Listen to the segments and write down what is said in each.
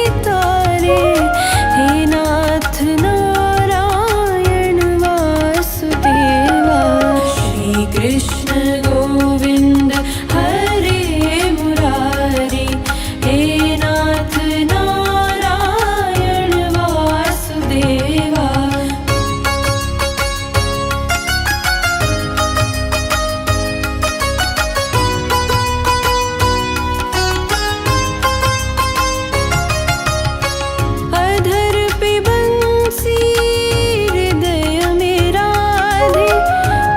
तारे। हे नाथ नारायण वासुदेवा। श्री कृष्ण गोविंद हरे मुरारी। हे नाथ नारायण वासुदेवा। अधर पे बंसी हृदय में राधे,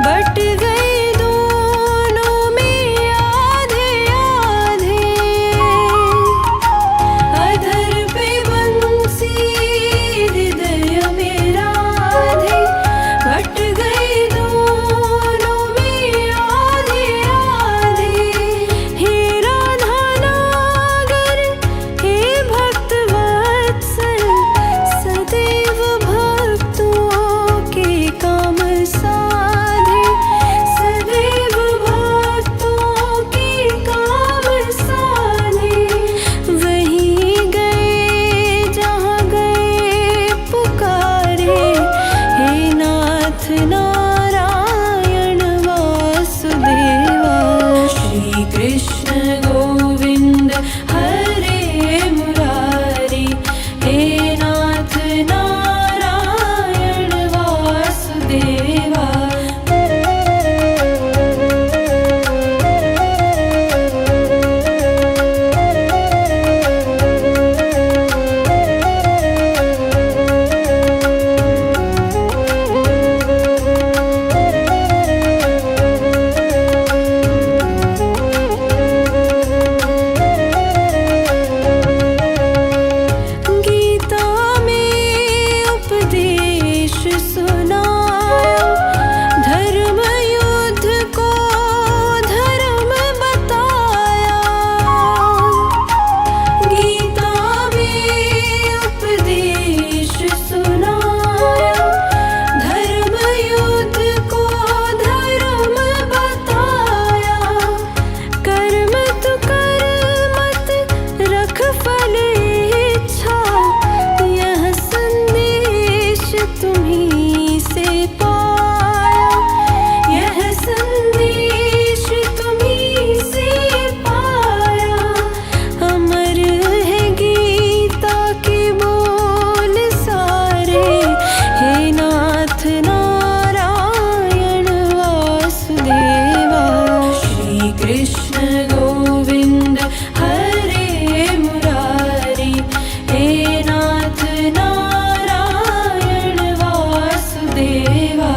बट गए दोनों में आधे आधे। अधर पे बंसी हृदय में राधे, बट गए दोनों में आधे आधे। हे राधा नागर हे भक्त वत्सल, सदैव भक्तों के काम साधे। सदैव भक्तों के काम साधे। वहीं गए जहाँ गए पुकारे। हे नाथ नारायण वासुदेवा। श्री कृष्ण गोविंद हरे मुरारी। हे नाथ नारायण वासुदेवा। गीता में उपदेश सुनाया, धर्म युद्ध को धर्म बताया। गीता में उपदेश सुनाया, धर्म युद्ध को धर्म बताया। कर्म तु कर मत रख फल इच्छा, यह संदेश तुम्हीं से पाया। यह संदेश तुम्हीं से पाया। अमर है गीता के बोल सारे। हे नाथ नारायण वासुदेवा। श्री कृष्ण गोविंद हरे मुरारी। हे नाथ नारायण वासुदेवा।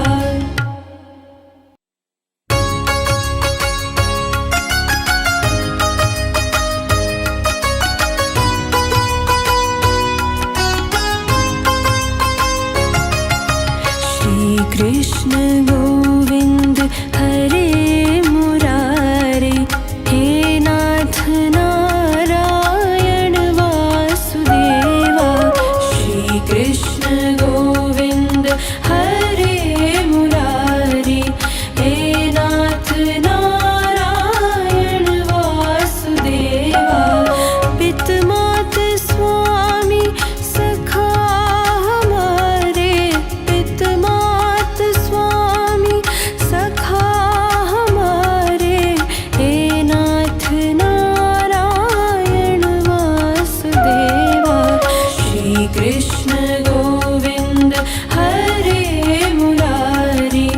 श्री कृष्ण गोविंद हरे मुरारी। हे नाथ नारायण वासुदेवा। श्री कृष्ण गोविंद हरे मुरारी। हे नाथ नारायण वासुदेवा। पित मात स्वामी सखा हमारे। पित मात स्वामी सखा हमारे। हे नाथ नारायण वासुदेवा। श्री कृष्ण गोविंद हरे मुरारी।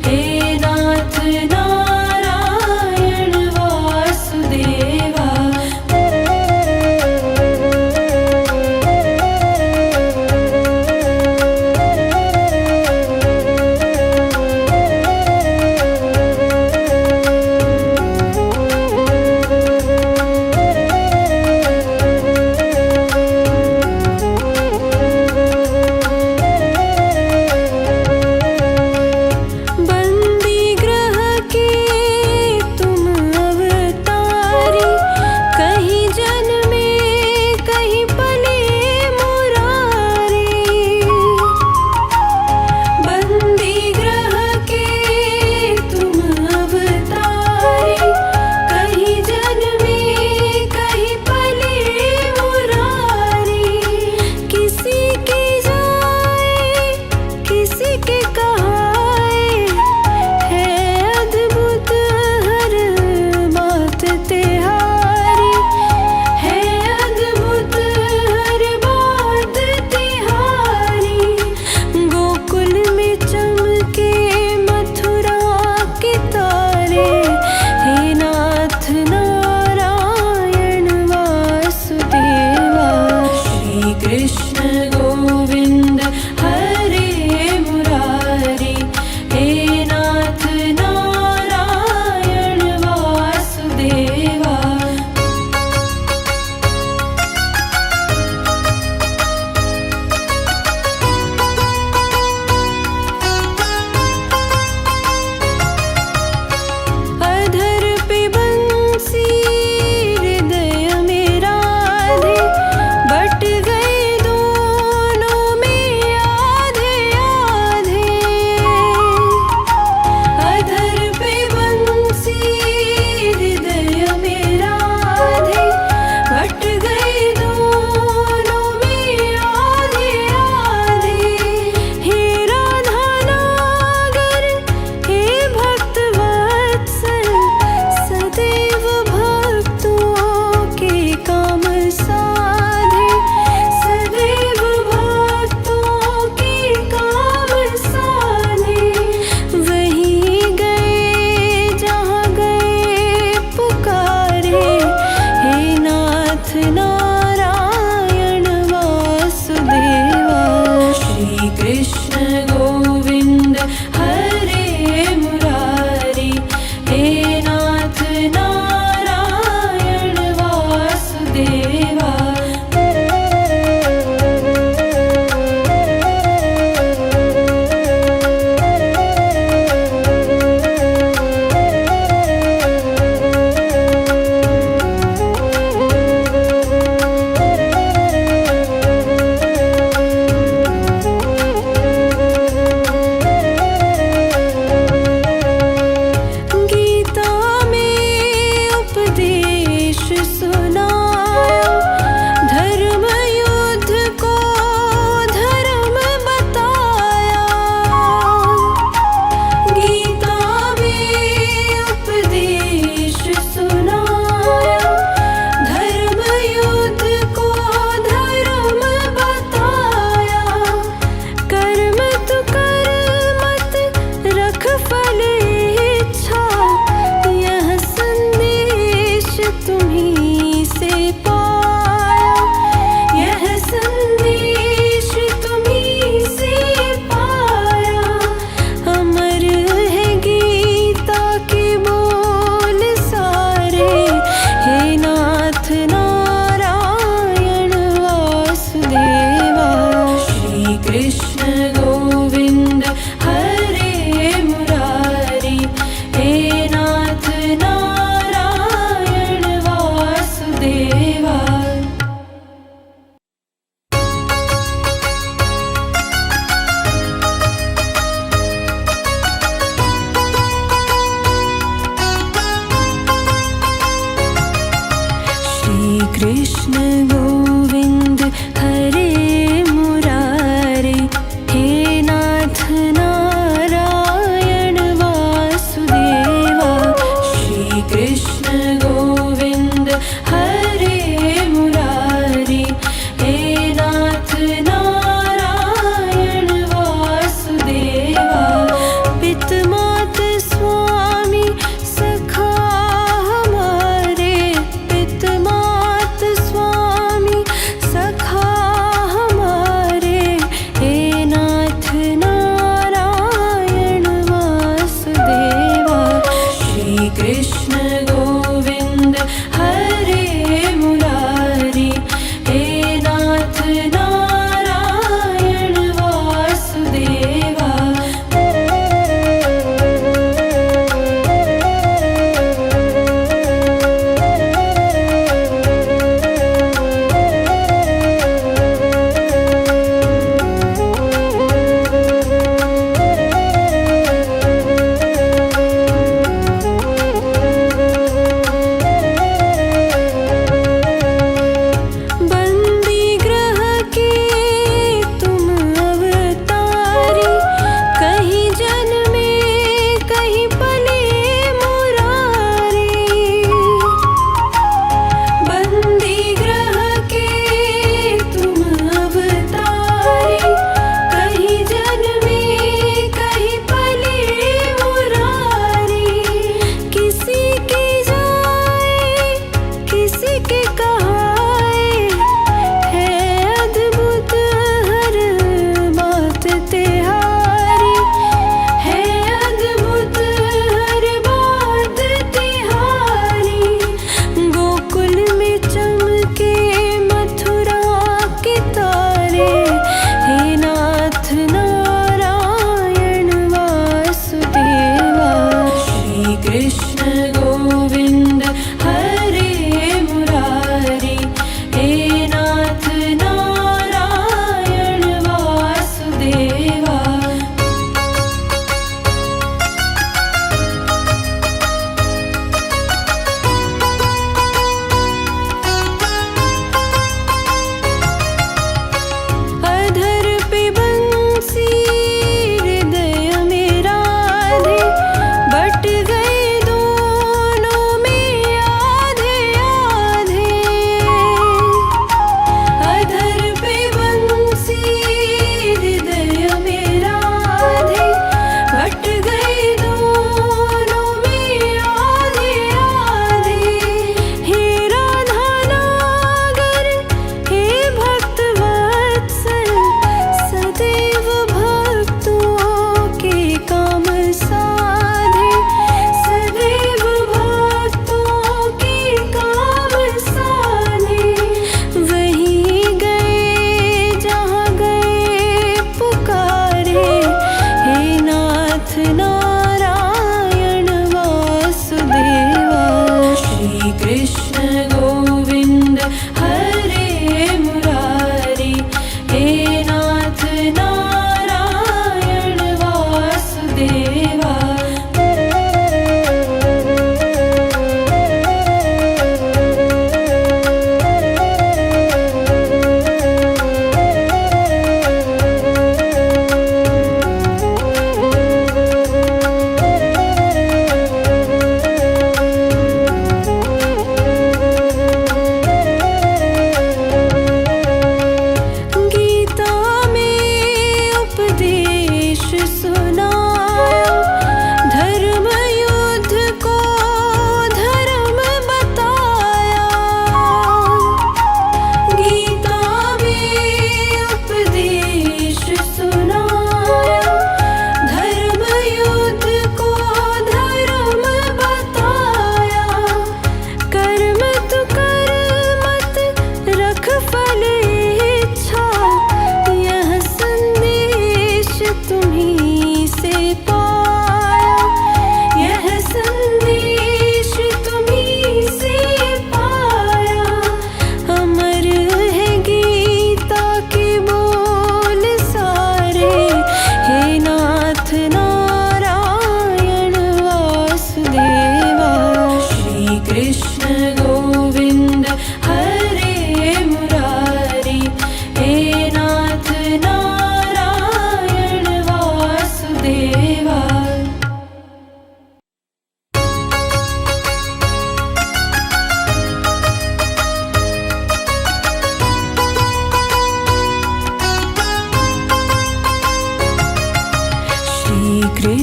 हे नाथ नारायण वासुदेवा।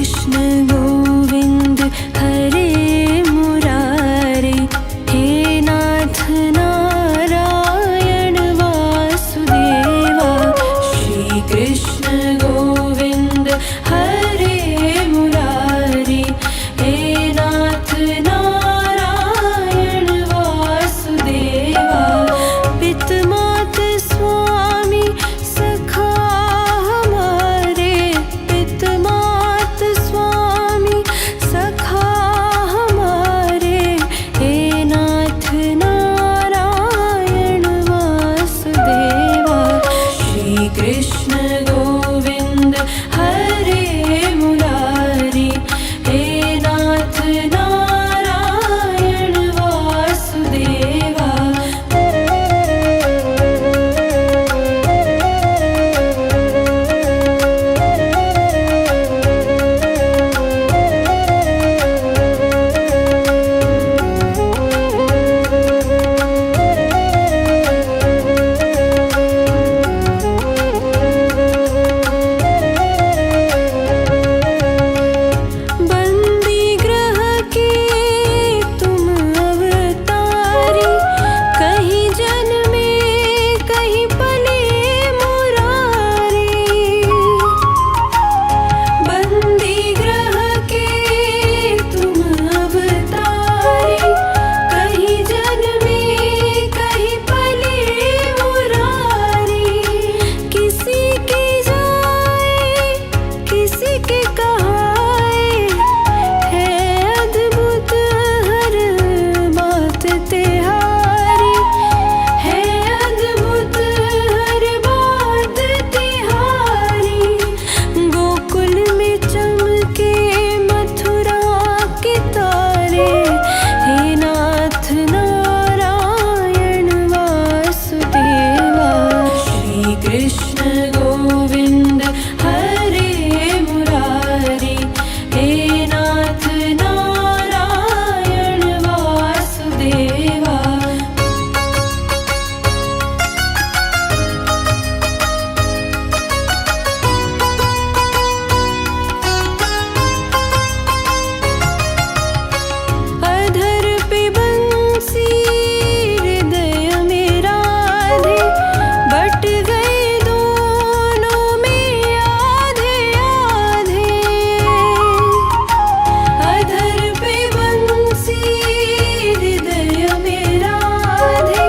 कृष्ण गोविंद हरे मुरारे, हे नाथ नारायण वासुदेवा। श्री कृष्ण गोविंद हरे मुरारे, हे नाथ नारायण वासुदेवा। पित मात स्वामी सखा हमारे, पित मात स्वामी सखा हमारे, हे नाथ नारायण वासुदेवा। श्री कृष्ण गोविंद हरे मुरारी, हे नाथ नारायण वासुदेवा। बंदी ग्रह के तुम अवतारी, कहीं जन्मे कहीं पले मुरारी। बंदी ग्रह के तुम अवतारी, कहीं जन्मे कहीं पले मुरारी। किसी के जाए किसी के कहाए, है अद्भुत हर बात तिहारी, है अद्भुत हर बात तिहारी। गोकुल में चमके मथुरा के तारे, हे नाथ नारायण वासुदेवा। श्री कृष्ण गोविंद हरे मुरारी, हे नाथ नारायण वासुदेवा। अधर पे बंसी हृदय में राधे, बट गए दोनों में आधे आधे। अधर पे बंसी हृदय में राधे,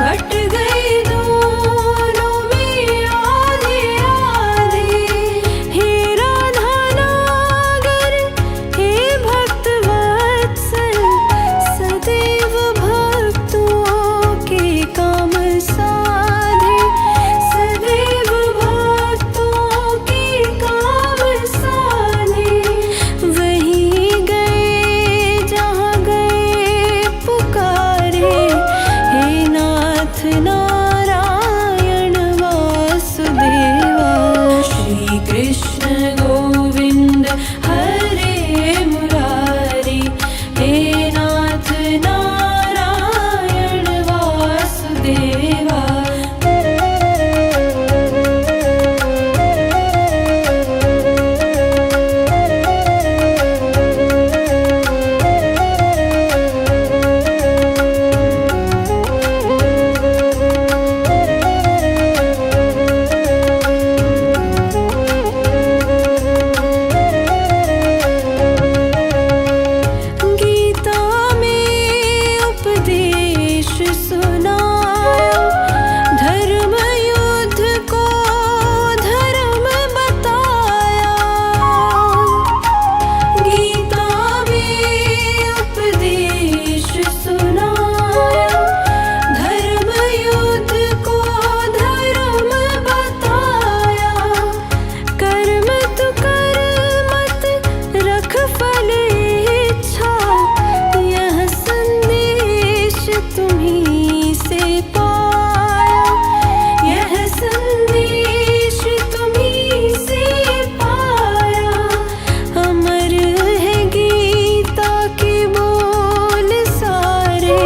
बट गए दोनों में आधे आधे। हे राधा नागर, हे भक्त वत्सल, सदैव भक्तों के काम साधे, सदैव भक्तों के काम साधे। वहीं गए जहाँ गए पुकारे, हे नाथ नारायण वासुदेवा। श्री कृष्ण गोविंद हरे मुरारी, हे नाथ नारायण वासुदेवा। गीता में उपदेश सुनाया, धर्म युद्ध को धर्म बताया। गीता में उपदेश सुनाया, धर्म युद्ध को धर्म बताया। कर्म तु कर मत रख फल इच्छा, यह संदेश तुम्हीं से पाया, यह संदेश तुम्हीं से पाया। अमर है गीता के बोल सारे,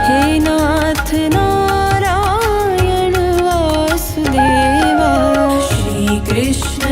हे नाथ नारायण वासुदेवा। श्री कृष्ण